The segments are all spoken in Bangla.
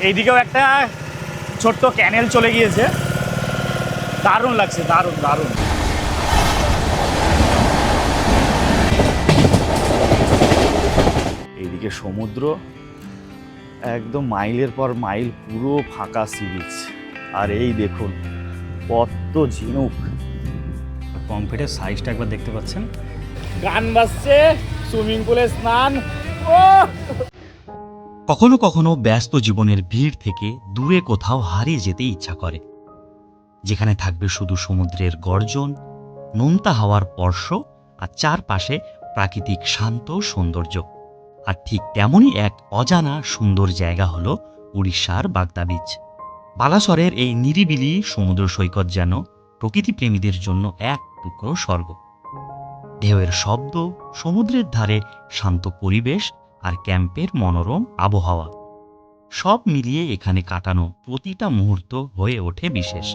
এইদিকেও একটা ছোট্ট ক্যানেল চলে গিয়েছে, দারুণ লাগছে, দারুণ দারুণ। এইদিকে সমুদ্র, একদম মাইলের পর মাইল পুরো ফাঁকা সি বিচ। আর এই দেখুন কত ঝিনুক, পম্পেটের সাইজটা একবার দেখতে পাচ্ছেন। গান বাজছে, সুইমিং পুলে স্নান। কখনো কখনো ব্যস্ত জীবনের ভিড় থেকে দূরে কোথাও হারিয়ে যেতে ইচ্ছা করে, যেখানে থাকবে শুধু সমুদ্রের গর্জন, নোনতা হাওয়ার স্পর্শ আর চারপাশে প্রাকৃতিক শান্ত সৌন্দর্য। আর ঠিক তেমনই এক অজানা সুন্দর জায়গা হলো উড়িষ্যার বাগদা বিচ। বালাসরের এই নিরিবিলি সমুদ্র সৈকত যেন প্রকৃতিপ্রেমীদের জন্য এক টুকরো স্বর্গ। ঢেউয়ের শব্দ, সমুদ্রের ধারে শান্ত পরিবেশ আর ক্যাম্পের মনোরম আবহাওয়া, সব মিলিয়ে এখানে কাটানো প্রতিটা মুহূর্ত হয়ে ওঠে বিশেষ।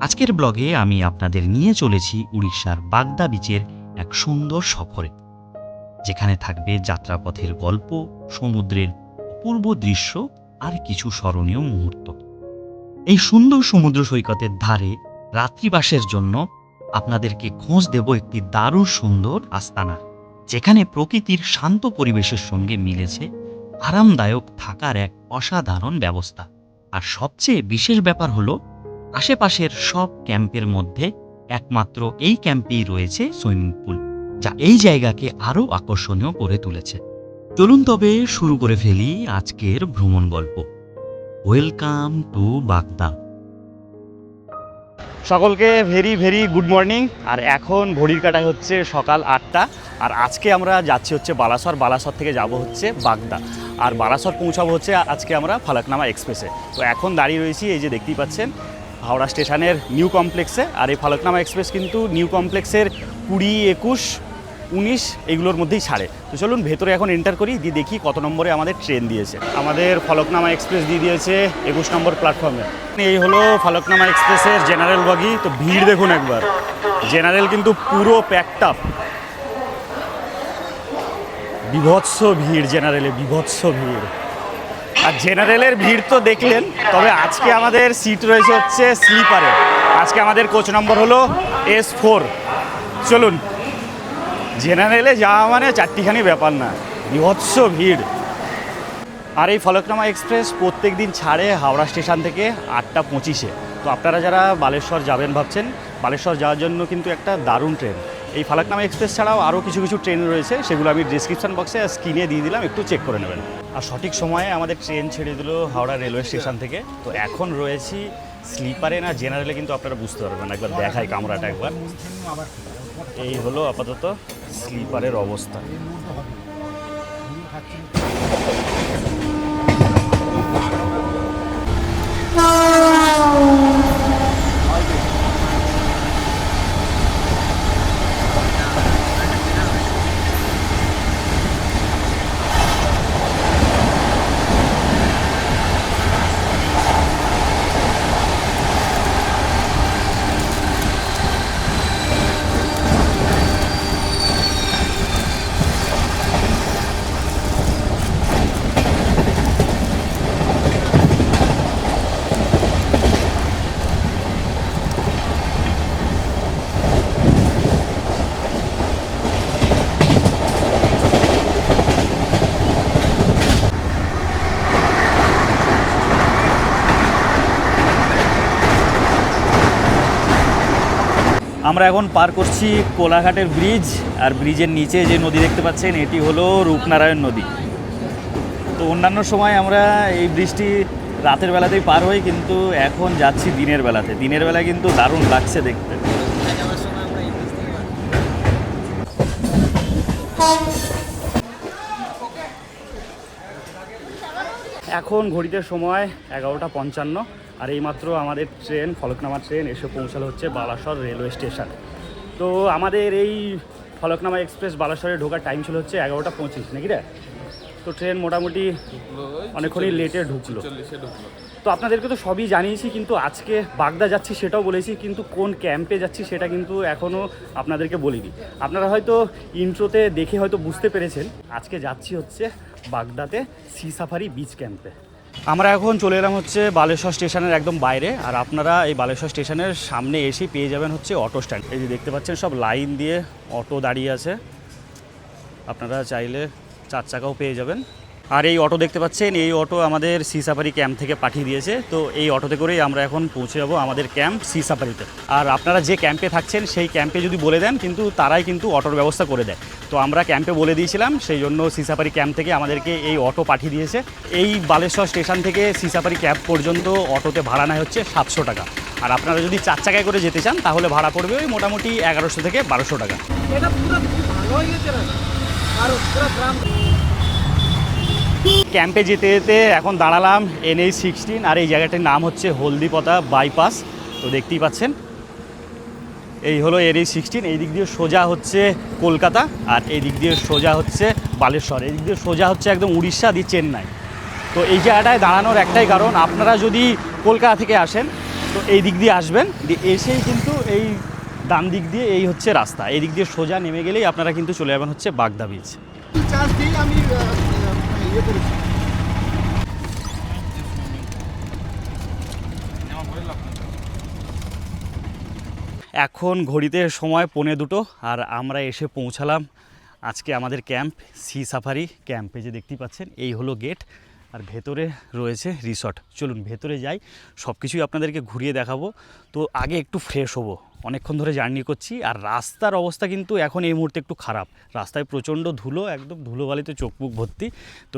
আজকের ব্লগে আমি আপনাদের নিয়ে চলেছি উড়িষ্যার বাগদা বিচের এক সুন্দর সফরে, যেখানে থাকবে যাত্রাপথের গল্প, সমুদ্রের অপূর্ব দৃশ্য আর কিছু স্মরণীয় মুহূর্ত। এই সুন্দর সমুদ্র সৈকতের ধারে রাত্রিবাসের জন্য আপনাদেরকে খোঁজ দেব একটি দারুণ সুন্দর আস্তানা, যেখানে প্রকৃতির শান্ত পরিবেশের সঙ্গে মিলেছে আরামদায়ক থাকার এক অসাধারণ ব্যবস্থা। আর সবচেয়ে বিশেষ ব্যাপার হলো, আশেপাশের সব ক্যাম্পের মধ্যে একমাত্র এই ক্যাম্পেই রয়েছে সুইমিং পুল, যা এই জায়গাকে আরও আকর্ষণীয় করে তুলেছে। চলুন তবে শুরু করে ফেলি আজকের ভ্রমণ গল্প। ওয়েলকাম টু বাগদা। সকলকে ভেরি ভেরি গুড মর্নিং। আর এখন ঘড়ির কাটায় হচ্ছে সকাল 8টা। আর আজকে আমরা যাচ্ছি হচ্ছে বালাসর, বালাসর থেকে যাব হচ্ছে বাগদা। আর বালাসর পৌঁছাবো হচ্ছে আজকে আমরা ফলকনামা এক্সপ্রেসে। তো এখন দাঁড়িয়ে রয়েছি এই যে দেখতেই পাচ্ছেন হাওড়া স্টেশনের নিউ কমপ্লেক্সে। আর এই ফলকনামা এক্সপ্রেস কিন্তু নিউ কমপ্লেক্সের 20, 21, 19 এগুলোর মধ্যেই ছাড়ে। তো চলুন ভেতরে এখন এন্টার করি, দিয়ে দেখি কত নম্বরে আমাদের ট্রেন দিয়েছে। আমাদের ফলকনামা এক্সপ্রেস দিয়ে দিয়েছে 21 নম্বর প্ল্যাটফর্মে। এই হলো ফলকনামা এক্সপ্রেসের জেনারেল বগি। তো ভিড় দেখুন একবার, জেনারেল কিন্তু পুরো প্যাকড আপ, বিভৎস ভিড় জেনারেলে, বিভৎস ভিড়। আর জেনারেলের ভিড় তো দেখলেন, তবে আজকে আমাদের সিট রয়েছে হচ্ছে স্লিপারে। আজকে আমাদের কোচ নম্বর হলো S4। চলুন, জেনারেলে যাওয়া মানে চারটিখানি ব্যাপার না, বিভৎস ভিড়। আর এই ফলকনামা এক্সপ্রেস প্রত্যেক দিন ছাড়ে হাওড়া স্টেশন থেকে 8:25-এ। তো আপনারা যারা বালেশ্বর যাবেন ভাবছেন, বালেশ্বর যাওয়ার জন্য কিন্তু একটা দারুণ ট্রেন। এই ফলকনামা এক্সপ্রেস ছাড়াও আরও কিছু কিছু ট্রেন রয়েছে, সেগুলো আমি ডিসক্রিপশন বক্সে স্ক্রিনে দিয়ে দিলাম, একটু চেক করে নেবেন। আর সঠিক সময়ে আমাদের ট্রেন ছেড়ে দিল হাওড়া রেলওয়ে স্টেশন থেকে। তো এখন রয়েছি স্লিপারে না জেনারেলে কিন্তু আপনারা বুঝতে পারবেন, একবার দেখাই কামরাটা একবার। এই হলো আপাতত স্লিপারের অবস্থা। আমরা এখন পার করছি কোলাঘাটের ব্রিজ। আর ব্রিজের নিচে যে নদী দেখতে পাচ্ছেন, এটি হলো রূপনারায়ণ নদী। তো অন্যান্য সময় আমরা এই ব্রিজটি রাতের বেলাতেই পার হই, কিন্তু এখন যাচ্ছি দিনের বেলাতে। দিনের বেলা কিন্তু দারুণ লাগছে দেখতে। এখন ঘড়িতে সময় 11:55। আর এইমাত্র আমাদের ট্রেন, ফলকনামা ট্রেন এসে পৌঁছালো হচ্ছে বালাসর রেলওয়ে স্টেশন। তো আমাদের এই ফলকনামা এক্সপ্রেস বালাসরে ঢোকার টাইম ছিল হচ্ছে 11:25, নাকি রে? তো ট্রেন মোটামুটি অনেকক্ষণই লেটে ঢুকলো। তো আপনাদেরকে তো সবই জানিয়েছি, কিন্তু আজকে বাগদা যাচ্ছি সেটাও বলেছি, কিন্তু কোন ক্যাম্পে যাচ্ছি সেটা কিন্তু এখনও আপনাদেরকে বলিনি। আপনারা হয়তো ইন্ট্রোতে দেখে হয়তো বুঝতে পেরেছেন, আজকে যাচ্ছি হচ্ছে বাগদাতে সি সাফারি বিচ ক্যাম্পে। আমরা এখন চলে এলাম হচ্ছে বালেশ্বর স্টেশনের একদম বাইরে। আর আপনারা এই বালেশ্বর স্টেশনের সামনে এসেই পেয়ে যাবেন হচ্ছে অটো স্ট্যান্ড। এই যে দেখতে পাচ্ছেন সব লাইন দিয়ে অটো দাঁড়িয়ে আছে, আপনারা চাইলে 4 চাকাও পেয়ে যাবেন। আর এই অটো দেখতে পাচ্ছেন, এই অটো আমাদের সি সাফারি ক্যাম্প থেকে পাঠিয়ে দিয়েছে। তো এই অটোতে করেই আমরা এখন পৌঁছে যাবো আমাদের ক্যাম্প সি সাফারিতে। আর আপনারা যে ক্যাম্পে থাকছেন সেই ক্যাম্পে যদি বলে দেন কিন্তু তারাই কিন্তু অটোর ব্যবস্থা করে দেয়। তো আমরা ক্যাম্পে বলে দিয়েছিলাম, সেই জন্য সি সাফারি ক্যাম্প থেকে আমাদেরকে এই অটো পাঠিয়ে দিয়েছে। এই বালেশ্বর স্টেশন থেকে সি সাফারি ক্যাম্প পর্যন্ত অটোতে ভাড়া নেয় হচ্ছে 700 টাকা। আর আপনারা যদি 4 চাকায় করে যেতে চান তাহলে ভাড়া পড়বে ওই মোটামুটি 1100 থেকে 1200 টাকা। এটা পুরো ভালো হয়ে গেছে না, আর পুরো গ্রাম। ক্যাম্পে যেতে যেতে এখন দাঁড়ালাম NH-16, আর এই জায়গাটার নাম হচ্ছে হলদিপতা বাইপাস। তো দেখতেই পাচ্ছেন এই হলো NH-16। এই দিক দিয়ে সোজা হচ্ছে কলকাতা, আর এই দিক দিয়ে সোজা হচ্ছে বালেশ্বর, এই দিক দিয়ে সোজা হচ্ছে একদম উড়িষ্যা দিয়ে চেন্নাই। তো এই জায়গাটায় দাঁড়ানোর একটাই কারণ, আপনারা যদি কলকাতা থেকে আসেন তো এই দিক দিয়ে আসবেন, এসেই কিন্তু এই ডান দিক দিয়ে এই হচ্ছে রাস্তা, এই দিক দিয়ে সোজা নেমে গেলেই আপনারা কিন্তু চলে যাবেন হচ্ছে বাগদা বিচ। চার্জ দিয়ে আমি ইয়ে করেছি। এখন ঘড়িতে সময় 1:45, আর আমরা এসে পৌঁছালাম আজকে আমাদের ক্যাম্প সি সাফারি ক্যাম্পে। যে দেখতেই পাচ্ছেন এই হলো গেট, আর ভেতরে রয়েছে রিসর্ট। চলুন ভেতরে যাই, সব কিছুই আপনাদেরকে ঘুরিয়ে দেখাবো। তো আগে একটু ফ্রেশ হবো, অনেকক্ষণ ধরে জার্নি করছি। আর রাস্তার অবস্থা কিন্তু এখন এই মুহূর্তে একটু খারাপ, রাস্তায় প্রচণ্ড ধুলো, একদম ধুলোবালিতে চোখ মুখ ভর্তি। তো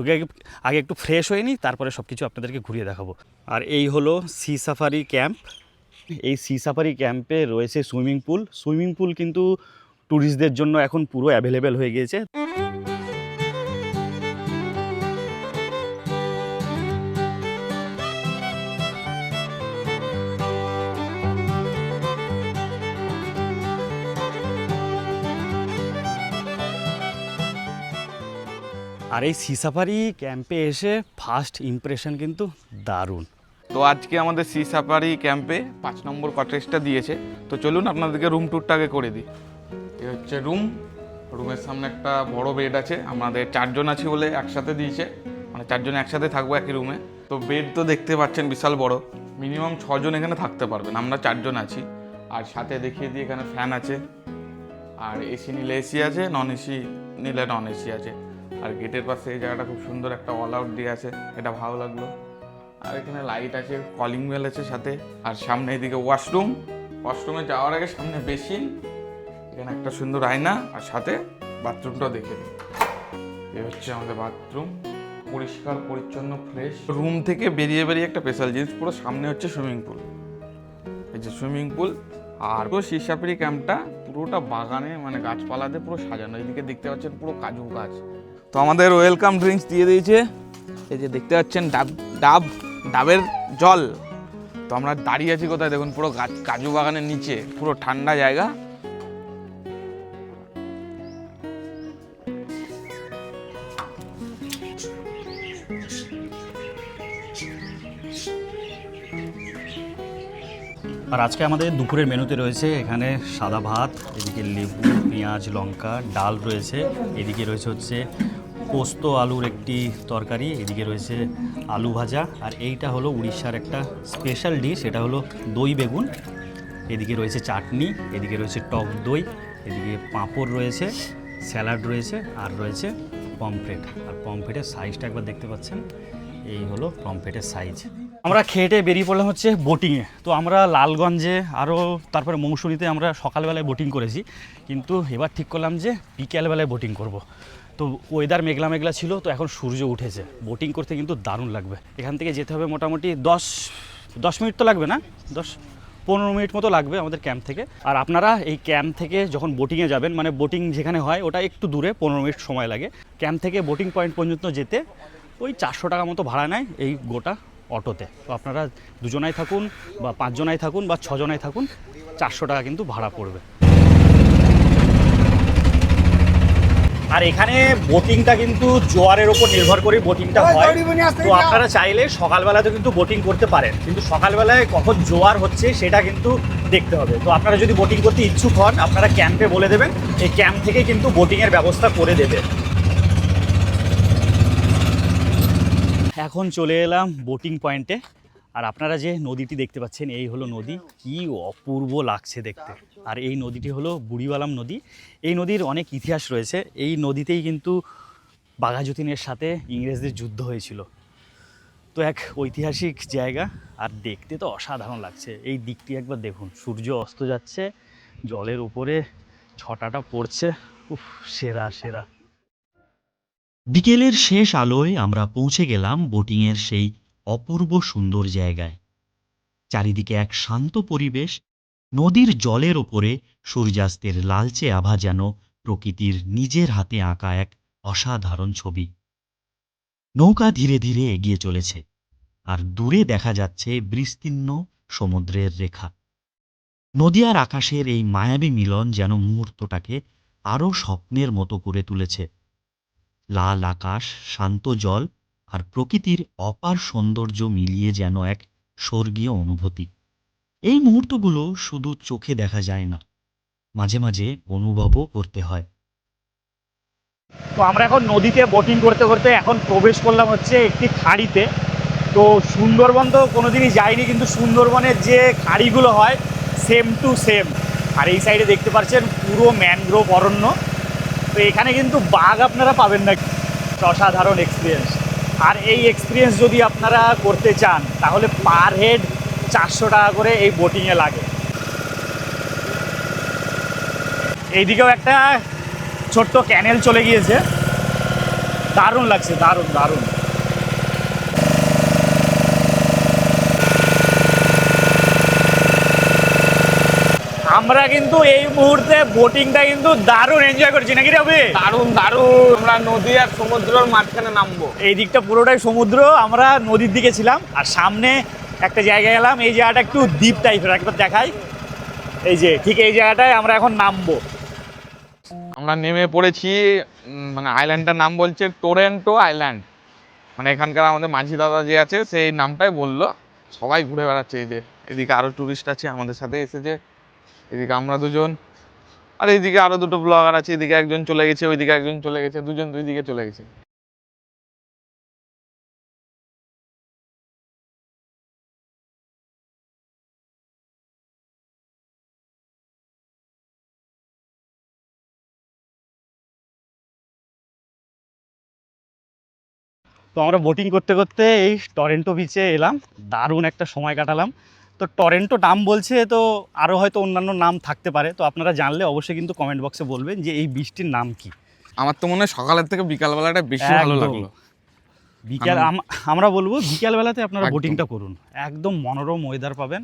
আগে একটু ফ্রেশ হয়ে নিই, তারপরে সব কিছু আপনাদেরকে ঘুরিয়ে দেখাবো। আর এই হলো সি সাফারি ক্যাম্প। এই সি সাফারি ক্যাম্পে রয়েছে সুইমিং পুল কিন্তু ট্যুরিস্টদের জন্য এখন পুরো অ্যাভেলেবেল হয়ে গিয়েছে। আর এই সি সাফারি ক্যাম্পে এসে ফার্স্ট ইমপ্রেশন কিন্তু দারুণ। তো আজকে আমাদের সি সাফারি ক্যাম্পে 5 নম্বর কটেজটা দিয়েছে। তো চলুন আপনাদেরকে রুম ট্যুরটা আগে করে দিই। এই হচ্ছে রুমের সামনে একটা বড় বেড আছে, আমাদের 4 জন আছি বলে একসাথে দিয়েছে, মানে 4 জন একসাথে থাকবো একই রুমে। তো বেড তো দেখতে পাচ্ছেন বিশাল বড়, মিনিমাম 6 জন এখানে থাকতে পারবেন, আমরা 4 জন আছি। আর সাথে দেখিয়ে দিই এখানে ফ্যান আছে, আর এসি নিলে এসি আছে, নন এসি নিলে নন এসি আছে। আর গেটের পাশে এই জায়গাটা খুব সুন্দর একটা অল আউট দিয়ে আছে, এটা ভালো লাগলো। আর এখানে লাইট আছে, কলিং বেল আছে সাথে। আর সামনে এদিকে ওয়াশরুমে যাওয়ার আগে সামনে বেসিন, এখানে একটা সুন্দর আয়না, আর সাথে বাথরুমটাও দেখে নিই। এই হচ্ছে আমাদের বাথরুম, পরিষ্কার পরিচ্ছন্ন ফ্রেশ। রুম থেকে বেরিয়ে একটা স্পেশাল জিনিস, পুরো সামনে হচ্ছে সুইমিং পুল। এই যে সুইমিং পুল। আর পুরো সি সাফারি ক্যাম্পটা পুরোটা বাগানে, মানে গাছপালাতে পুরো সাজানো। এদিকে দেখতে পাচ্ছেন পুরো কাজু গাছ। তো আমাদের ওয়েলকাম ড্রিঙ্কস দিয়ে দিয়েছে, এই যে দেখতে পাচ্ছেন ডাবের জল। তো আমরা দাঁড়িয়ে আছি কোথায় দেখুন, পুরো কাজু বাগানের নিচে, পুরো ঠান্ডা জায়গা। আর আজকে আমাদের দুপুরের মেনুতে রয়েছে এখানে সাদা ভাত, এদিকে লেবু, পেঁয়াজ, লঙ্কা, ডাল রয়েছে, এদিকে রয়েছে হচ্ছে পোস্ত আলুর একটি তরকারি, এদিকে রয়েছে আলু ভাজা, আর এইটা হলো উড়িষ্যার একটা স্পেশাল ডিশ, এটা হলো দই বেগুন। এদিকে রয়েছে চাটনি, এদিকে রয়েছে টক দই, এদিকে পাঁপড় রয়েছে, স্যালাড রয়েছে, আর রয়েছে পমফ্রেট। আর পমফ্রেটের সাইজটা একবার দেখতে পাচ্ছেন, এই হলো পমফ্রেটের সাইজ। আমরা খেটে বেরিয়ে পড়লাম হচ্ছে বোটিংয়ে। তো আমরা লালগঞ্জে আরও তারপরে মৌসুমীতে আমরা সকালবেলায় বোটিং করেছি, কিন্তু এবার ঠিক করলাম যে বিকেলবেলায় বোটিং করব। তো ওয়েদার মেঘলা মেঘলা ছিল, তো এখন সূর্য উঠেছে, বোটিং করতে কিন্তু দারুণ লাগবে। এখান থেকে যেতে হবে মোটামুটি 10 মিনিট তো লাগবে না, 10-15 মিনিট মতো লাগবে আমাদের ক্যাম্প থেকে। আর আপনারা এই ক্যাম্প থেকে যখন বোটিংয়ে যাবেন, মানে বোটিং যেখানে হয় ওটা একটু দূরে, 15 মিনিট সময় লাগে। ক্যাম্প থেকে বোটিং পয়েন্ট পর্যন্ত যেতে ওই 400 টাকা মতো ভাড়া নেয় এই গোটা অটোতে। তো আপনারা 2 জনাই থাকুন বা 5 জনাই থাকুন বা 6 জনাই থাকুন, 400 টাকা কিন্তু ভাড়া পড়বে। আর এখানে বোটিংটা কিন্তু জোয়ারের ওপর নির্ভর করে বোটিংটা হয়। তো আপনারা চাইলে সকালবেলাতে কিন্তু বোটিং করতে পারেন, কিন্তু সকালবেলায় কখন জোয়ার হচ্ছে সেটা কিন্তু দেখতে হবে। তো আপনারা যদি বোটিং করতে ইচ্ছুক হন, আপনারা ক্যাম্পে বলে দেবেন, এই ক্যাম্প থেকে কিন্তু বোটিংয়ের ব্যবস্থা করে দেবে। এখন চলে এলাম বোটিং পয়েন্টে। আর আপনারা যে নদীটি দেখতে পাচ্ছেন এই হলো নদী, কি অপূর্ব লাগছে দেখতে। আর এই নদীটি হলো বুড়িবালাম নদী। এই নদীর অনেক ইতিহাস রয়েছে। এই নদীতেই কিন্তু বাঘাযতীনের সাথে ইংরেজদের যুদ্ধ হয়েছিল। তো এক ঐতিহাসিক জায়গা, আর দেখতে তো অসাধারণ লাগছে। এই দিকটি একবার দেখুন, সূর্য অস্ত যাচ্ছে, জলের উপরে ছটাটা পড়ছে, উফ, সেরা সেরা। বিকেলের শেষ আলোয় আমরা পৌঁছে গেলাম বোটিংয়ের সেই অপূর্ব সুন্দর জায়গায়। চারিদিকে এক শান্ত পরিবেশ, নদীর জলের ওপরে সূর্যাস্তের লালচে আভা যেন প্রকৃতির নিজের হাতে আঁকা এক অসাধারণ ছবি। নৌকা ধীরে ধীরে এগিয়ে চলেছে, আর দূরে দেখা যাচ্ছে বিস্তীর্ণ সমুদ্রের রেখা। নদী আর আকাশের এই মায়াবী মিলন যেন মুহূর্তটাকে আরও স্বপ্নের মতো করে তুলেছে। লাল আকাশ, শান্ত জল আর প্রকৃতির অপার সৌন্দর্য মিলিয়ে যেন এক স্বর্গীয় অনুভূতি। এই মুহূর্তগুলো শুধু চোখে দেখা যায় না, মাঝে মাঝে অনুভবও করতে হয়। তো আমরা এখন নদীতে বোটিং করতে করতে এখন প্রবেশ করলাম হচ্ছে একটি খাঁড়িতে। তো সুন্দরবন তো কোনোদিনই যাইনি, কিন্তু সুন্দরবনের যে খাঁড়িগুলো হয় সেম টু সেম। আর এই সাইডে দেখতে পাচ্ছেন পুরো ম্যানগ্রোভ অরণ্য। তো এখানে কিন্তু বাঘ আপনারা পাবেন না। অসাধারণ এক্সপিরিয়েন্স। আর এই এক্সপিরিয়েন্স যদি আপনারা করতে চান তাহলে পার হেড 400 টাকা করে এই বোটিংয়ে লাগে। এইদিকেও একটা ছোট্ট ক্যানেল চলে গিয়েছে, দারুণ লাগছে, দারুণ দারুণ। আমরা কিন্তু এই মুহূর্তে বোটিংটা কিন্তু দারুণ এনজয় করছি, নাকি রবি? দারুণ দারুণ। আমরা নদী আর সমুদ্রের মাঝখানে নামবো। এই দিকটা পুরোটাই সমুদ্র, আমরা নদীর দিকে ছিলাম। আর সামনে একটা জায়গায় এলাম, এই জায়গাটা একটু দ্বীপ টাইপের, একবার দেখাই। এই যে ঠিক এই জায়গাটায় আমরা এখন নামবো। আমরা নেমে পড়েছি, মানে আইল্যান্ডটার নাম বলছে টরেন্টো আইল্যান্ড। মানে এখানকার আমাদের মাঝি দাদা যে আছে সেই নামটাই বললো। সবাই ঘুরে বেড়াচ্ছে। এই যে এদিকে আরো টুরিস্ট আছে আমাদের সাথে এসেছে, এদিকে আমরা দুজন, আর এইদিকে আরো দুটো ব্লগার আছে। এদিকে একজন চলে গেছে, ওইদিকে একজন চলে গেছে, দুজন দুই দিকে চলে গেছে। তো আমরা বোটিং করতে করতে এই টরেন্টো বিচে এলাম, দারুণ একটা সময় কাটালাম। তো টরেন্টো নাম বলছে, তো আরও হয়তো অন্যান্য নাম থাকতে পারে। তো আপনারা জানলে অবশ্যই কিন্তু কমেন্ট বক্সে বলবেন যে এই বীচটির নাম কি। আমার তো মনে হয় সকালের থেকে বিকালবেলাটা বেশি ভালো একদম। লাগলো। বিকাল আমরা বলবো বিকালবেলাতে আপনারা একদম। বোটিংটা করুন, একদম মনোরম ওয়েদার পাবেন,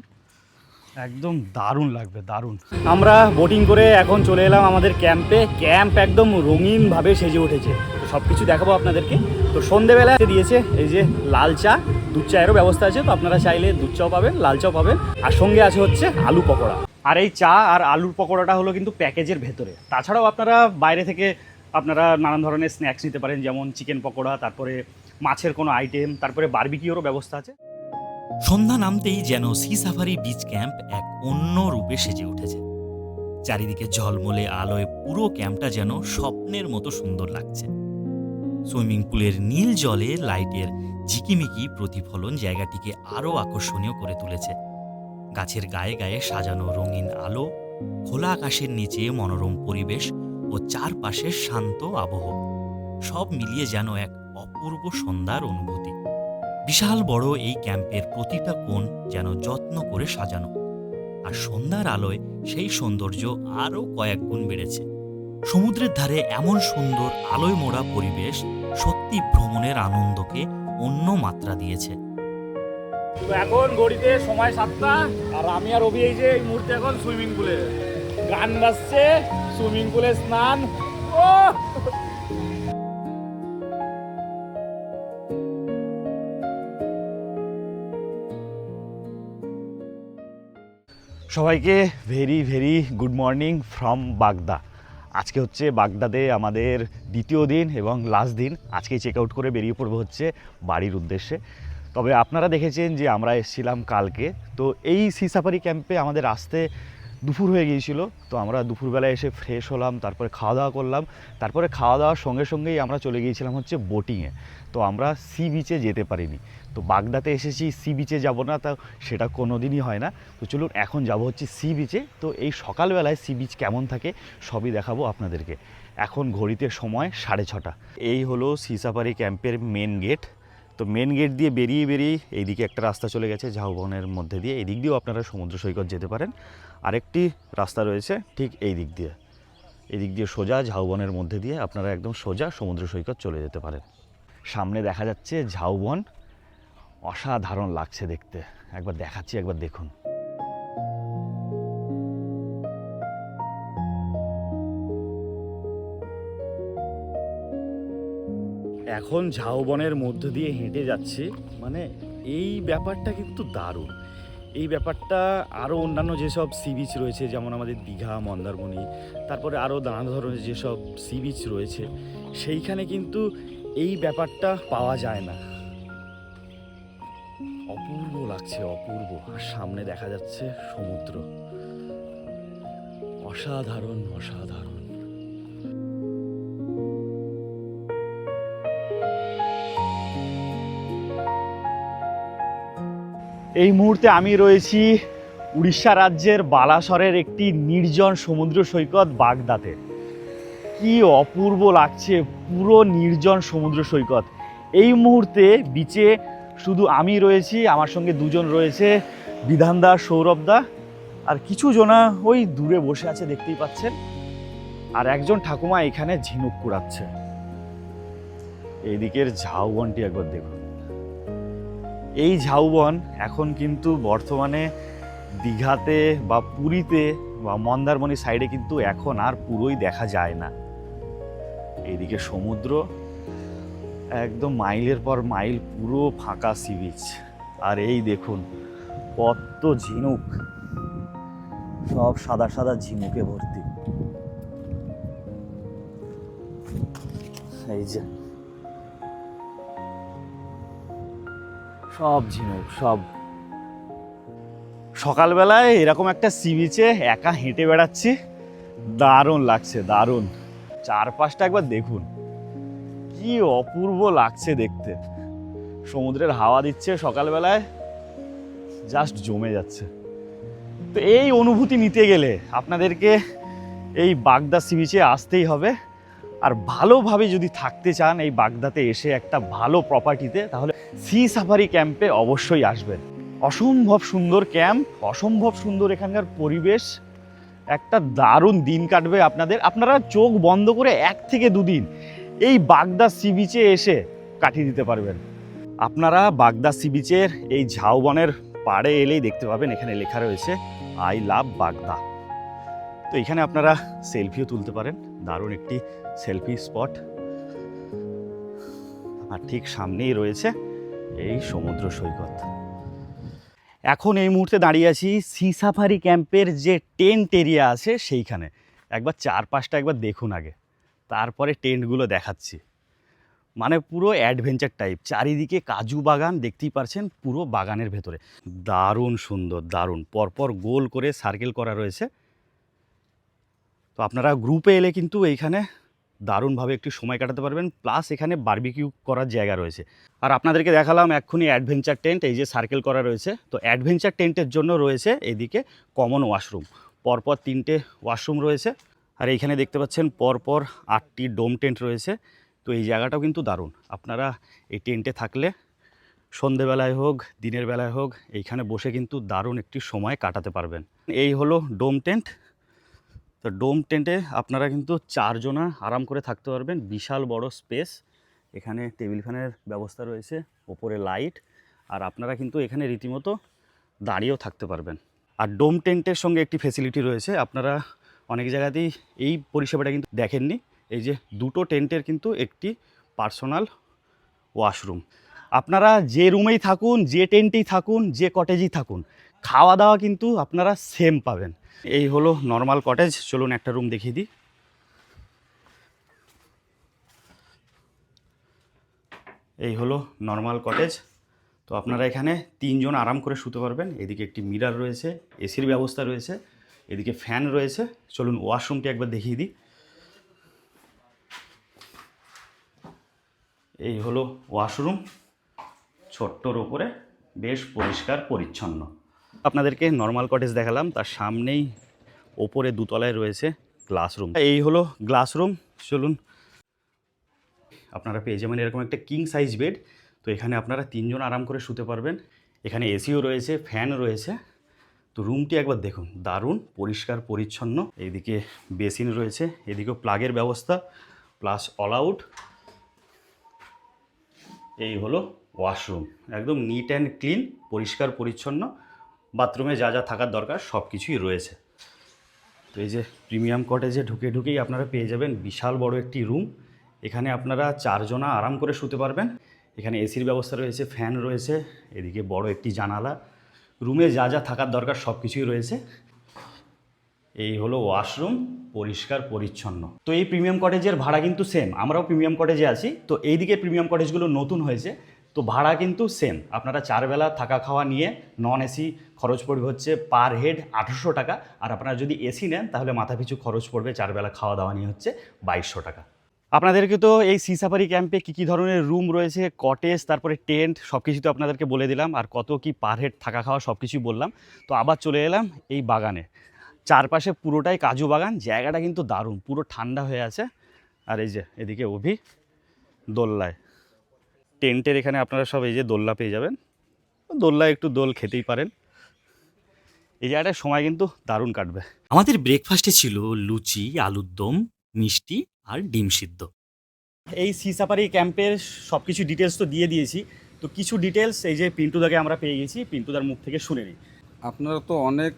একদম দারুণ লাগবে, দারুণ। আমরা বোটিং করে এখন চলে এলাম আমাদের ক্যাম্পে। ক্যাম্প একদম রঙিনভাবে সেজে উঠেছে, তো সব কিছু দেখাবো আপনাদেরকে। তো সন্ধেবেলা দিয়েছে এই যে লাল চা, দুধ চায়েরও ব্যবস্থা আছে। তো আপনারা চাইলে দুধ চাও পাবেন, লাল চাও পাবেন, আর সঙ্গে আছে হচ্ছে আলু পকোড়া। আর এই চা আর আলুর পকোড়াটা হলো কিন্তু প্যাকেজের ভেতরে। তাছাড়াও আপনারা বাইরে থেকে আপনারা নানান ধরনের স্ন্যাক্স নিতে পারেন, যেমন চিকেন পকোড়া, তারপরে মাছের কোনো আইটেম, তারপরে বারবিকিউরও ব্যবস্থা আছে। সন্ধ্যা নামতেই যেন সি সাফারি বিচ ক্যাম্প এক অন্য রূপে সেজে উঠেছে। চারিদিকে ঝলমলে আলোয় পুরো ক্যাম্পটা যেন স্বপ্নের মতো সুন্দর লাগছে। সুইমিং পুলের নীল জলে লাইটের ঝিকিমিকি প্রতিফলন জায়গাটিকে আরও আকর্ষণীয় করে তুলেছে। গাছের গায়ে গায়ে সাজানো রঙিন আলো, খোলা আকাশের নিচে মনোরম পরিবেশ ও চারপাশের শান্ত আবহ, সব মিলিয়ে যেন এক অপূর্ব সন্ধ্যার অনুভূতি। বিশাল বড় এই ক্যাম্পের প্রতিটা কোণ যেন যত্ন করে সাজানো, আর সন্ধ্যার আলোয় সেই সৌন্দর্য আরও কয়েক গুণ বেড়েছে। সমুদ্রের ধারে এমন সুন্দর আলোয় মোড়া পরিবেশ সত্যি ভ্রমণের আনন্দকে অন্য মাত্রা দিয়েছে। তো এখন ঘড়িতে সময় 7টা, আর আমি আর রবি এই যে এই মুহূর্তে এখন সুইমিং পুলে, গান বাজছে, সুইমিং পুলে স্নান। ও সবাইকে very very good morning from বাগদা। আজকে হচ্ছে বাগদাদে আমাদের দ্বিতীয় দিন এবং লাস্ট দিন। আজকেই চেক আউট করে বেরিয়ে পড়বো হচ্ছে বাড়ির উদ্দেশ্যে। তবে আপনারা দেখেছেন যে আমরা এসেছিলাম কালকে। তো এই সি সাফারি ক্যাম্পে আমাদের আসতে দুপুর হয়ে গিয়েছিল, তো আমরা দুপুরবেলায় এসে ফ্রেশ হলাম, তারপরে খাওয়া দাওয়া করলাম। তারপরে খাওয়া দাওয়ার সঙ্গে সঙ্গেই আমরা চলে গিয়েছিলাম হচ্ছে বোটিংয়ে। তো আমরা সি বিচে যেতে পারিনি। তো বাগদাতে এসেছি, সি বিচে যাব না, তা সেটা কোনো দিনই হয় না। তো চলুন এখন যাব হচ্ছে সি বিচে। তো এই সকালবেলায় সি বিচ কেমন থাকে সবই দেখাবো আপনাদেরকে। এখন ঘড়িতে সময় 6:30। এই হলো সি সাফারি ক্যাম্পের মেন গেট। তো মেন গেট দিয়ে বেরিয়ে এইদিকে একটা রাস্তা চলে গেছে ঝাউবনের মধ্যে দিয়ে, এদিক দিয়েও আপনারা সমুদ্র সৈকত যেতে পারেন। আরেকটি রাস্তা রয়েছে ঠিক এই দিক দিয়ে, এদিক দিয়ে সোজা ঝাউবনের মধ্যে দিয়ে আপনারা একদম সোজা সমুদ্র সৈকত চলে যেতে পারেন। সামনে দেখা যাচ্ছে ঝাউবন, অসাধারণ লাগছে দেখতে। একবার দেখাচ্ছি, একবার দেখুন। এখন ঝাউবনের মধ্য দিয়ে হেঁটে যাচ্ছি, মানে এই ব্যাপারটা কিন্তু দারুণ। এই ব্যাপারটা আরও অন্যান্য যেসব সি বিচ রয়েছে, যেমন আমাদের দীঘা, মন্দারমণি, তারপরে আরও নানা ধরনের যেসব সি বিচ রয়েছে, সেইখানে কিন্তু এই ব্যাপারটা পাওয়া যায় না। অপূর্ব লাগছে, অপূর্ব। আর সামনে দেখা যাচ্ছে সমুদ্র, অসাধারণ অসাধারণ। এই মুহূর্তে আমি রয়েছি উড়িষ্যা রাজ্যের বালাসরের একটি নির্জন সমুদ্র সৈকত বাগদাতে। কি অপূর্ব লাগছে, পুরো নির্জন সমুদ্র সৈকত। এই মুহূর্তে বিচে শুধু আমি রয়েছি, আমার সঙ্গে দুজন রয়েছে, বিধানদা, সৌরভদা, আর কিছু জনা ওই দূরে বসে আছে দেখতেই পাচ্ছেন। আর একজন ঠাকুমা এখানে ঝিনুক কুড়াচ্ছে। এইদিকের ঝাউবনটি একবার দেখুন। এই ঝাউবন এখন কিন্তু বর্তমানে দীঘাতে বা পুরীতে বা মন্দারমণি সাইডে কিন্তু এখন আর পুরোই দেখা যায় না। এইদিকে সমুদ্র, একদম মাইলের পর মাইল পুরো ফাঁকা সি বিচ। আর এই দেখুন কত ঝিনুক, সব সাদা সাদা ঝিনুকে ভর্তি। এই যে সব ঝিনুক, সব। সকালবেলায় এরকম একটা সি বিচে একা হেঁটে বেড়াচ্ছি, দারুণ লাগছে, দারুণ। চারপাশটা একবার দেখুন, কি অপূর্ব লাগছে দেখতে। সমুদ্রের হাওয়া দিচ্ছে সকালবেলায়, জাস্ট জমে যাচ্ছে। তো এই অনুভূতি নিতে গেলে আপনাদেরকে এই বাগদা সি বিচে আসতেই হবে। আর ভালোভাবে যদি থাকতে চান এই বাগদাতে এসে একটা ভালো প্রপার্টিতে, তাহলে সি সাফারি ক্যাম্পে অবশ্যই আসবেন। অসম্ভব সুন্দর ক্যাম্প, অসম্ভব সুন্দর এখানকার পরিবেশ। একটা দারুণ দিন কাটবে আপনাদের। আপনারা চোখ বন্ধ করে 1 থেকে 2 দিন এই বাগদা সি বিচে এসে কাটিয়ে দিতে পারবেন। আপনারা বাগদা সি বিচের এই ঝাউবনের পাড়ে এলেই দেখতে পাবেন এখানে লেখা রয়েছে আই লাভ বাগদা। তো এখানে আপনারা সেলফিও তুলতে পারেন, দারুণ একটি সেলফি স্পট। আর ঠিক সামনেই রয়েছে এই সমুদ্র সৈকত। এখন এই মুহূর্তে দাঁড়িয়ে আছি সি সাফারি ক্যাম্পের যে টেন্ট এরিয়া আছে সেইখানে। একবার চারপাশটা একবার দেখুন আগে, তারপরে টেন্টগুলো দেখাচ্ছি। মানে পুরো অ্যাডভেঞ্চার টাইপ, চারিদিকে কাজু বাগান দেখতেই পারছেন, পুরো বাগানের ভেতরে। দারুণ সুন্দর, দারুণ। পরপর গোল করে সার্কেল করা রয়েছে। তো আপনারা গ্রুপে এলে কিন্তু এইখানে দারুণভাবে একটু সময় কাটাতে পারবেন। প্লাস এখানে বারবিকিউ করার জায়গা রয়েছে। আর আপনাদেরকে দেখালাম এক্ষুনি অ্যাডভেঞ্চার টেন্ট, এই যে সার্কেল করা রয়েছে। তো অ্যাডভেঞ্চার টেন্টের জন্য রয়েছে এদিকে কমন ওয়াশরুম, পরপর 3টে ওয়াশরুম রয়েছে। আর এইখানে দেখতে পাচ্ছেন পরপর 8টি ডোম টেন্ট রয়েছে। তো এই জায়গাটাও কিন্তু দারুণ। আপনারা এই টেন্টে থাকলে সন্ধেবেলায় হোক, দিনের বেলায় হোক, এইখানে বসে কিন্তু দারুণ একটি সময় কাটাতে পারবেন। এই হলো ডোম টেন্ট। তো ডোম টেন্টে আপনারা কিন্তু 4 জনা আরাম করে থাকতে পারবেন। বিশাল বড় স্পেস, এখানে টেবিল ফ্যানের ব্যবস্থা রয়েছে, ওপরে লাইট। আর আপনারা কিন্তু এখানে রীতিমতো দাঁড়িয়েও থাকতে পারবেন। আর ডোম টেন্টের সঙ্গে একটি ফেসিলিটি রয়েছে, আপনারা অনেক জায়গাতেই এই পরিষেবাটা কিন্তু দেখেননি। এই যে 2টো টেন্টের কিন্তু একটি পার্সোনাল ওয়াশরুম। আপনারা যে রুমেই থাকুন, যে টেন্টেই থাকুন, যে কটেজেই থাকুন, খাওয়া দাওয়া কিন্তু আপনারা সেম পাবেন। এই হলো নর্মাল কটেজ। চলুন একটা রুম দেখিয়ে দিই। এই হলো নর্মাল কটেজ। তো আপনারা এখানে 3 জন আরাম করে শুতে পারবেন। এদিকে একটি মিরার রয়েছে, এসির ব্যবস্থা রয়েছে। এদিকে ফ্যান রয়েছে। চলুন ওয়াশরুমটি একবার দেখিয়ে দিই। এই হলো ওয়াশরুম, ছোট্টর ওপরে বেশ পরিষ্কার পরিচ্ছন্ন। আপনাদেরকে নর্মাল কটেজ দেখালাম, তার সামনেই ওপরে দোতলায় রয়েছে গ্লাসরুম। এই হলো গ্লাসরুম। চলুন, আপনারা পেয়ে যাবেন এরকম একটা কিং সাইজ বেড। তো এখানে আপনারা 3 জন আরাম করে শুতে পারবেন। এখানে এসিও রয়েছে, ফ্যান রয়েছে। তো রুমটি একবার দেখুন, দারুণ পরিষ্কার পরিচ্ছন্ন। এইদিকে বেসিন রয়েছে, এদিকেও প্লাগের ব্যবস্থা প্লাস অল আউট। এই হলো ওয়াশরুম, একদম নিট অ্যান্ড ক্লিন, পরিষ্কার পরিচ্ছন্ন। বাথরুমে যা যা থাকার দরকার সব কিছুই রয়েছে। তো এই যে প্রিমিয়াম কটেজে ঢুকেই আপনারা পেয়ে যাবেন বিশাল বড় একটি রুম। এখানে আপনারা 4 জনা আরাম করে শুতে পারবেন। এখানে এসির ব্যবস্থা রয়েছে, ফ্যান রয়েছে, এদিকে বড় একটি জানালা। রুমে যা যা থাকার দরকার সব কিছুই রয়েছে। এই হলো ওয়াশরুম, পরিষ্কার পরিচ্ছন্ন। তো এই প্রিমিয়াম কটেজের ভাড়া কিন্তু সেম, আমরাও প্রিমিয়াম কটেজে আছি। তো এইদিকে প্রিমিয়াম কটেজগুলো নতুন হয়েছে, তো ভাড়া কিন্তু সেম। আপনারা 4 বেলা থাকা খাওয়া নিয়ে নন এসি খরচ পড়বে হচ্ছে পার হেড 1800 টাকা। আর আপনারা যদি এসি নেন তাহলে মাথাপিছু খরচ পড়বে 4 বেলা খাওয়া দাওয়া নিয়ে হচ্ছে 2200 টাকা। আপনাদেরকে তো এই সি সাফারি ক্যাম্পে কী ধরনের রুম রয়েছে, কটেজ, তারপরে টেন্ট, সব কিছু তো আপনাদেরকে বলে দিলাম। আর কত কি পার হেড থাকা খাওয়া সব কিছুই বললাম। তো আবার চলে এলাম এই বাগানে। চারপাশে পুরোটাই কাজু বাগান, জায়গাটা কিন্তু দারুণ, পুরো ঠান্ডা হয়ে আছে। আর এই যে এদিকে অভি দোল্লায়, টেন্টের এখানে আপনারা সব এই যে দোল্লা পেয়ে যাবেন। দোল্লায় একটু দোল খেতেই পারেন। এই জায়গাটায় সময় কিন্তু দারুণ কাটবে। আমাদের ব্রেকফাস্টে ছিল লুচি, আলুর দম, মিষ্টি আর ডিম সিদ্ধ। এই সি সাফারি ক্যাম্পের সব কিছু ডিটেলস তো দিয়ে দিয়েছি। তো কিছু ডিটেলস এই যে পিন্টুদাকে আমরা পেয়ে গেছি, পিন্টুদার মুখ থেকে শুনে নিই। আপনারা তো অনেক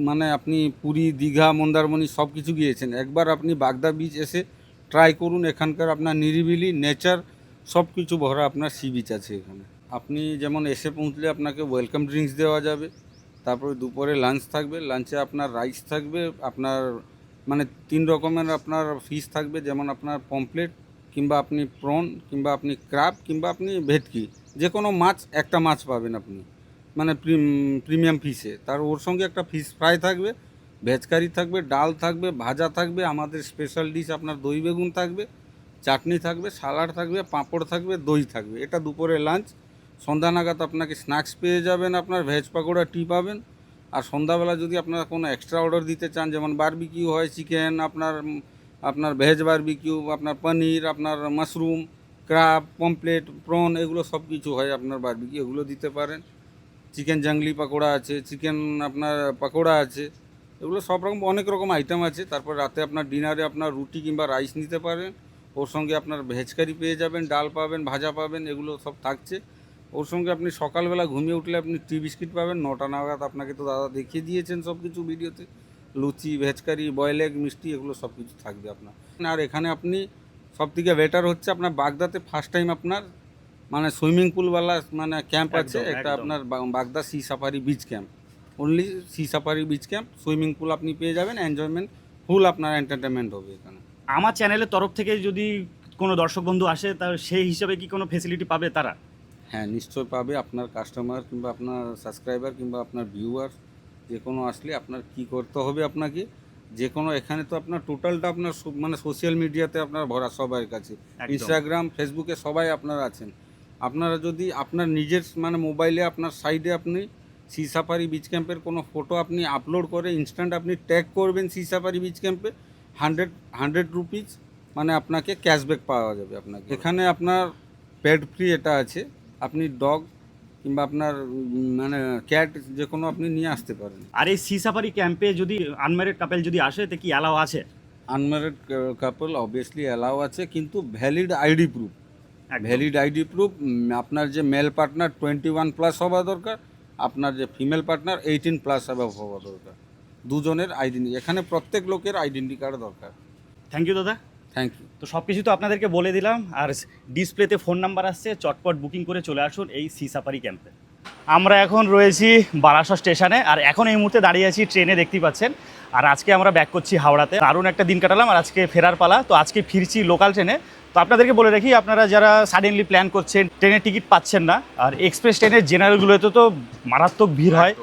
মানে আপনি পুরী, দীঘা, মন্দারমণি সব কিছু গিয়েছেন। একবার আপনি বাগদা বিচ এসে ট্রাই করুন। এখানকার আপনার নিরিবিলি নেচার সব কিছু ভরা আপনার সি বিচ আছে এখানে। আপনি যেমন এসে পৌঁছলে আপনাকে ওয়েলকাম ড্রিঙ্কস দেওয়া যাবে। তারপরে দুপুরে লাঞ্চ থাকবে, লাঞ্চে আপনার রাইস থাকবে, আপনার মানে 3 রকমের আপনার ফিশ থাকবে, যেমন আপনার পমপ্লেট, কিংবা আপনি প্রন, কিংবা আপনি ক্র্যাব, কিংবা আপনি ভেটকি, যে কোনো মাছ, একটা মাছ পাবেন আপনি, মানে প্রিমিয়াম ফিশে। তার ওর সঙ্গে একটা ফিশ ফ্রাই থাকবে, ভেজ কারি থাকবে, ডাল থাকবে, ভাজা থাকবে, আমাদের স্পেশাল ডিশ আপনার দই বেগুন থাকবে, চাটনি থাকবে, সালাড থাকবে, পাঁপড় থাকবে, দই থাকবে। এটা দুপুরে লাঞ্চ। সন্ধ্যা নাগাদ আপনাকে স্ন্যাক্স পেয়ে যাবেন, আপনার ভেজ পাকোড়া, টি পাবেন। আর সন্ধ্যাবেলা যদি আপনারা কোনো এক্সট্রা অর্ডার দিতে চান, যেমন বারবিকিউ হয়, চিকেন, আপনার ভেজ বারবিকিউ, আপনার পনির, আপনার মাশরুম, ক্র্যাব, পমপ্লেট, প্রন, এগুলো সব কিছু হয় আপনার বারবিকিউ, এগুলো দিতে পারেন। চিকেন জাংলি পাকোড়া আছে, চিকেন আপনার পাকোড়া আছে, এগুলো সব রকম অনেক রকম আইটেম আছে। তারপর রাতে আপনার ডিনারে আপনার রুটি কিংবা রাইস নিতে পারেন। ওর সঙ্গে আপনার ভেজ কারি পেয়ে যাবেন, ডাল পাবেন, ভাজা পাবেন, এগুলো সব থাকছে। ওর সঙ্গে আপনি সকালবেলা ঘুমিয়ে উঠলে আপনি টি বিস্কিট পাবেন 9টা নাগাদ। আপনাকে তো দাদা দেখিয়ে দিয়েছেন সব কিছু ভিডিওতে। লুচি, ভেজ কারি, বয়েল এগ, মিষ্টি, এগুলো সব কিছু থাকবে আপনার। আর এখানে আপনি সবথেকে বেটার হচ্ছে আপনার বাগদাতে ফার্স্ট টাইম আপনার মানে সুইমিং পুলওয়ালা মানে ক্যাম্প আছে একটা, আপনার Bagda sea safari beach camp. Only sea safari beach camp, swimming pool আপনি পেয়ে যাবেন, এনজয়মেন্ট ফুল আপনার এন্টারটেনমেন্ট হবে এখানে। আমার চ্যানেলের তরফ থেকে যদি কোনো দর্শক বন্ধু আসে, তাহলে সেই হিসাবে কি কোনো ফেসিলিটি পাবে তারা? হ্যাঁ, নিশ্চয় পাবে। আপনার কাস্টমার কিংবা আপনার সাবস্ক্রাইবার কিংবা আপনার ভিউয়ার যে কোনো আসলে আপনার কি করতে হবে, আপনাকে যে কোনো, এখানে তো আপনার টোটালটা আপনার মানে সোশ্যাল মিডিয়াতে আপনার ভরা সবার কাছে, ইনস্টাগ্রাম, ফেসবুকে সবাই আপনারা আছেন। আপনারা যদি আপনার নিজের মানে মোবাইলে আপনার সাইডে আপনি সি সাফারি বিচ ক্যাম্পের কোনো ফটো আপনি আপলোড করে ইনস্ট্যান্ট আপনি ট্যাগ করবেন সি সাফারি বিচ ক্যাম্পে, 100 রুপিজ মানে আপনাকে ক্যাশব্যাক পাওয়া যাবে আপনাকে। এখানে আপনার পেট ফ্রি এটা আছে, আপনি ডগ কিংবা আপনার মানে ক্যাট যে কোনো আপনি নিয়ে আসতে পারেন। আর এই সি সাফারি ক্যাম্পে যদি আনম্যারিড কাপল যদি আসে, তো কি অ্যালাউ আছে? আনম্যারিড কাপল অবভিয়াসলি অ্যালাউ আছে, কিন্তু valid ID proof. Valid ID proof, আপনার যে মেল পার্টনার 21+ হওয়া দরকার, আপনার যে ফিমেল পার্টনার 18+ হওয়া দরকার। দুজনের আইডেন্টি, এখানে প্রত্যেক লোকের আইডেন্টি কার্ড দরকার। থ্যাংক ইউ দাদা। Thank you. তো সব কিছু তো আপনাদেরকে বলে দিলাম। আর ডিসপ্লেতে ফোন নাম্বার আসছে, চটপট বুকিং করে চলে আসুন এই সি সাফারি ক্যাম্পে। আমরা এখন রয়েছি বারাসত স্টেশনে, আর এখন এই মুহূর্তে দাঁড়িয়ে আছি ট্রেনে, দেখতেই পাচ্ছেন। আর আজকে আমরা ব্যাক করছি হাওড়াতে। দারুণ একটা দিন কাটালাম, আর আজকে ফেরার পালা। তো আজকে ফিরছি লোকাল ট্রেনে। তো আপনাদেরকে বলে রাখি, আপনারা যারা সাডেনলি প্ল্যান করছেন, ট্রেনের টিকিট পাচ্ছেন না, আর এক্সপ্রেস ট্রেনের জেনারেলগুলোতে তো মারাত্মক ভিড় হয়।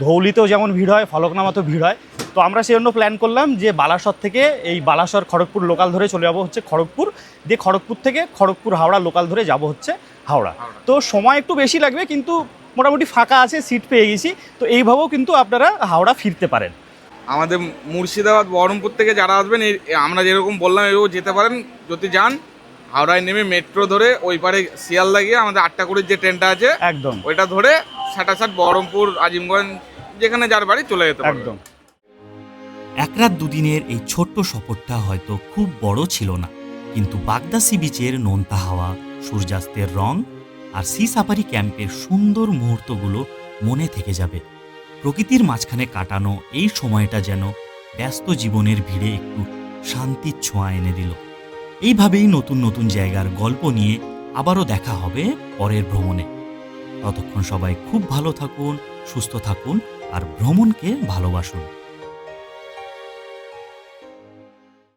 ধৌলিতেও যেমন ভিড় হয়, ফলকনামাতেও ভিড় হয়। তো আমরা সেই জন্য প্ল্যান করলাম যে বালাসর থেকে এই বালাসর খড়গপুর লোকাল ধরে চলে যাবো হচ্ছে খড়গপুর, দিয়ে খড়গপুর থেকে খড়গপুর হাওড়া লোকাল ধরে যাব হচ্ছে হাওড়া। তো সময় একটু বেশি লাগবে, কিন্তু মোটামুটি ফাঁকা আছে, সিট পেয়ে গেছি। তো এইভাবেও কিন্তু আপনারা হাওড়া ফিরতে পারেন। আমাদের মুর্শিদাবাদ বহরমপুর থেকে যারা আসবেন আমরা যেরকম বললাম এরকম যেতে পারেন। যদি যান হাওড়ায় নেমে মেট্রো ধরে ওই পারে শিয়ালদা গিয়ে আমাদের 8টা 20 যে ট্রেনটা আছে একদম ওইটা ধরে সাটাসাট বহরমপুর, আজিমগঞ্জ, যেখানে যার বাড়ি চলে যেতে পারবেন। একদম। এক রাত দুদিনের এই ছোট্ট সফরটা হয়তো খুব বড় ছিল না, কিন্তু বাগদা সি বিচের নোনতা হাওয়া, সূর্যাস্তের রং আর সি সাফারি ক্যাম্পের সুন্দর মুহূর্তগুলো মনে থেকে যাবে। প্রকৃতির মাঝখানে কাটানো এই সময়টা যেন ব্যস্ত জীবনের ভিড়ে একটু শান্তির ছোঁয়া এনে দিল। এইভাবেই নতুন নতুন জায়গার গল্প নিয়ে আবারও দেখা হবে পরের ভ্রমণে। ততক্ষণ সবাই খুব ভালো থাকুন, সুস্থ থাকুন আর ভ্রমণকে ভালোবাসুন।